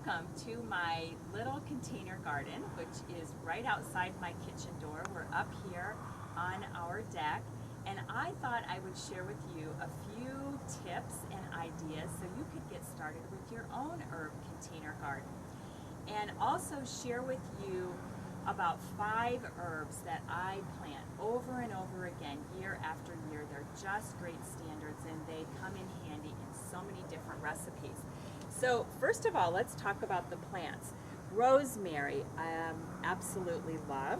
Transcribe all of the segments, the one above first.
Welcome to my little container garden, which is right outside my kitchen door. We're up here on our deck, and I thought I would share with you a few tips and ideas so you could get started with your own herb container garden. And also share with you about 5 herbs that I plant over and over again, year after year. They're just great standards and they come in handy in so many different recipes. So first of all, let's talk about the plants. Rosemary, I absolutely love.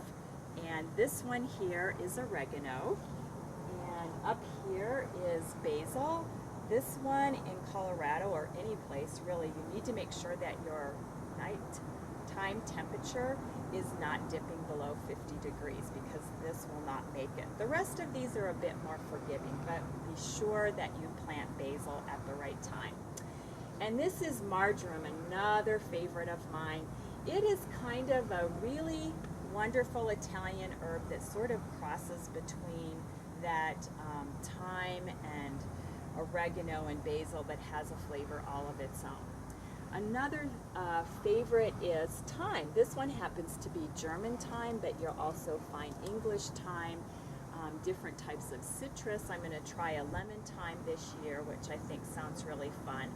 And this one here is oregano. And up here is basil. This one in Colorado or any place really, you need to make sure that your nighttime temperature is not dipping below 50 degrees because this will not make it. The rest of these are a bit more forgiving, but be sure that you plant basil at the right time. And this is marjoram, another favorite of mine. It is kind of a really wonderful Italian herb that sort of crosses between that thyme and oregano and basil, but has a flavor all of its own. Another favorite is thyme. This one happens to be German thyme, but you'll also find English thyme, different types of citrus. I'm going to try a lemon thyme this year, which I think sounds really fun.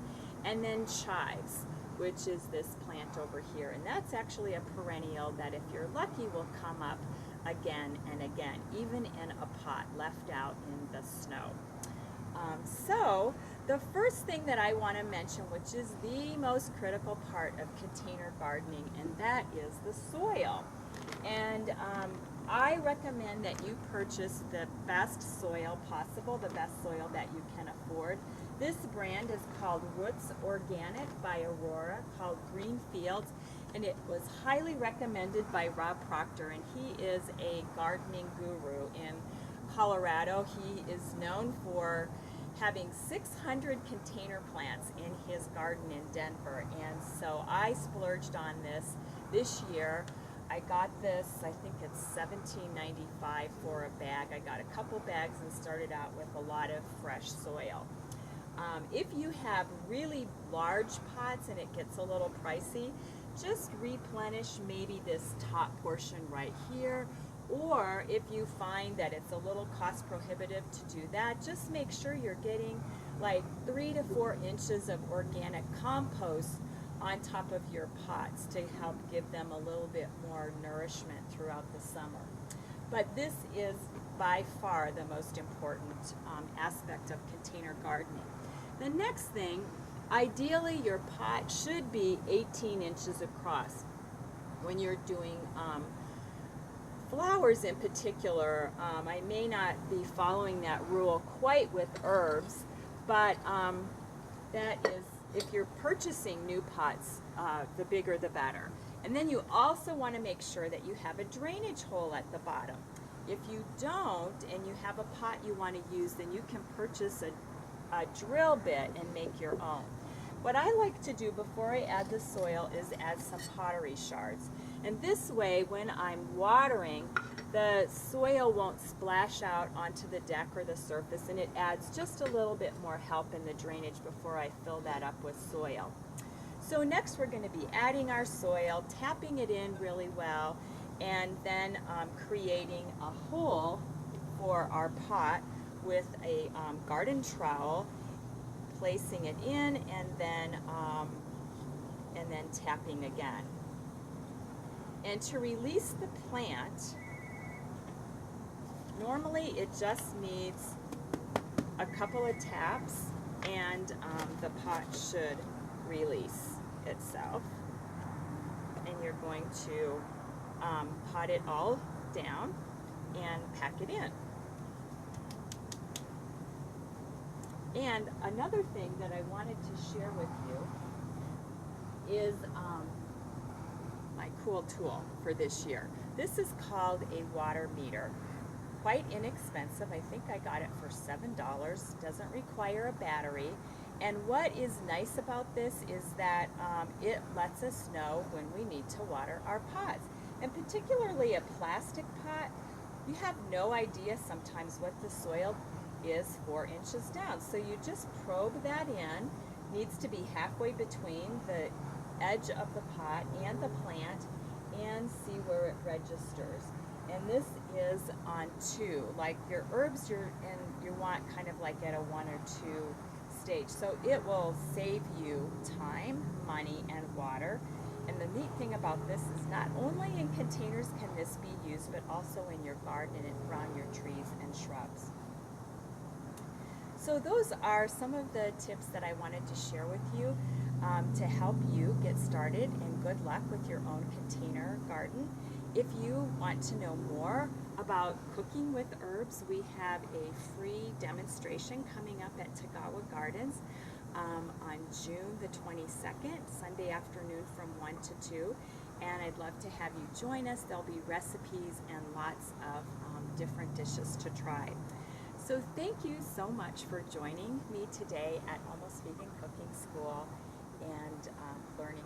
And then chives, which is this plant over here. And that's actually a perennial that, if you're lucky, will come up again and again, even in a pot left out in the snow. So the first thing that I want to mention, which is the most critical part of container gardening, and that is the soil. And I recommend that you purchase the best soil possible, the best soil that you can afford. This brand is called Roots Organic by Aurora, called Green Fields, and it was highly recommended by Rob Proctor, and he is a gardening guru in Colorado. He is known for having 600 container plants in his garden in Denver, and so I splurged on this year. I got this, I think it's $17.95 for a bag. I got a couple bags and started out with a lot of fresh soil. If you have really large pots and it gets a little pricey, just replenish maybe this top portion right here. Or if you find that it's a little cost prohibitive to do that, just make sure you're getting like 3 to 4 inches of organic compost on top of your pots to help give them a little bit more nourishment throughout the summer. But this is by far the most important aspect of container gardening. The next thing, ideally your pot should be 18 inches across. When you're doing flowers in particular, I may not be following that rule quite with herbs, but that is, if you're purchasing new pots, the bigger the better. And then you also want to make sure that you have a drainage hole at the bottom. If you don't and you have a pot you want to use, then you can purchase a drill bit and make your own. What I like to do before I add the soil is add some pottery shards. And this way, when I'm watering, the soil won't splash out onto the deck or the surface, and it adds just a little bit more help in the drainage before I fill that up with soil. So next we're going to be adding our soil, tapping it in really well, and then creating a hole for our pot with a garden trowel, placing it in, and then tapping again. And to release the plant, normally it just needs a couple of taps and the pot should release itself. And you're going to pot it all down and pack it in. And another thing that I wanted to share with you is my cool tool for this year. This is called a water meter. Quite inexpensive. I think I got it for $7. Doesn't require a battery. And what is nice about this is that it lets us know when we need to water our pots. And particularly a plastic pot, you have no idea sometimes what the soil is 4 inches down. So you just probe that in. Needs to be halfway between the edge of the pot and the plant and see where it registers. And this is on 2. Like your herbs, you want kind of like at a 1 or 2 stage. So it will save you time, money, and water. And the neat thing about this is not only in containers can this be used, but also in your garden and around your trees and shrubs. So those are some of the tips that I wanted to share with you to help you get started, and good luck with your own container garden. If you want to know more about cooking with herbs, we have a free demonstration coming up at Tagawa Gardens on June the 22nd, Sunday afternoon from 1 to 2. And I'd love to have you join us. There'll be recipes and lots of different dishes to try. So thank you so much for joining me today at Almost Vegan Cooking School and learning